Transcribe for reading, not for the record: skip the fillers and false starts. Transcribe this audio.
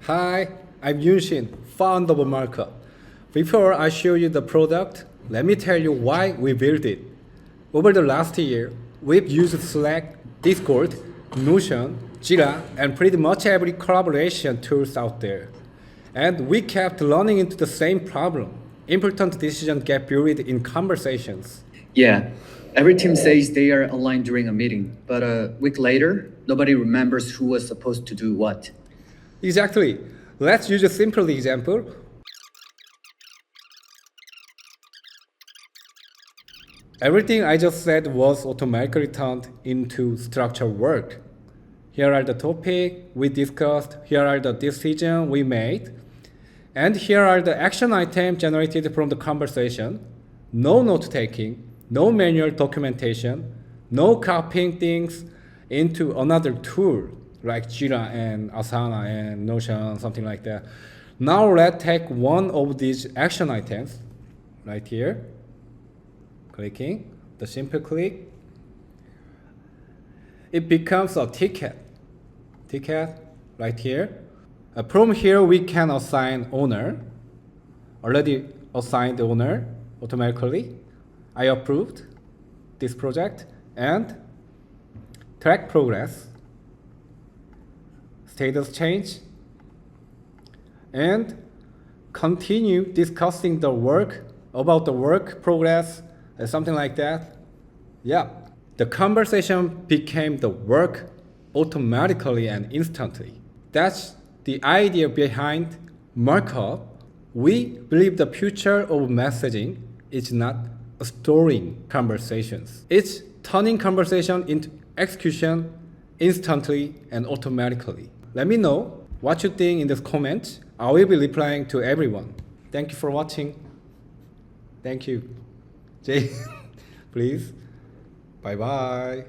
Hi, I'm Yunshin, founder of Markhub. Before I show you the product, let me tell you why we built it. Over the last year, we've used Slack, Discord, Notion, Jira, and pretty much every collaboration tools out there. And we kept running into the same problem. Important decisions get buried in conversations. Yeah, every team says they are aligned during a meeting, but a week later, nobody remembers who was supposed to do what. Exactly. Let's use a simple example. Everything I just said was automatically turned into structured work. Here are the topics we discussed, here are the decisions we made, and here are the action items generated from the conversation. No note taking, no manual documentation, no copying things into another tool like Jira and Asana and Notion, something like that. Now let's take one of these action items right here. Clicking, the simple click, it becomes a ticket right here. From here we can assign owner, already assigned owner automatically. I approved this project and track progress, status change, and continue discussing the work about the work progress, something like that. Yeah, the conversation became the work automatically and instantly. That's the idea behind Markhub. We believe the future of messaging is not storing conversations. It's turning conversation into execution instantly and automatically. Let me know what you think in the comments. I will be replying to everyone. Thank you for watching. Thank you. Jay, please. Bye-bye.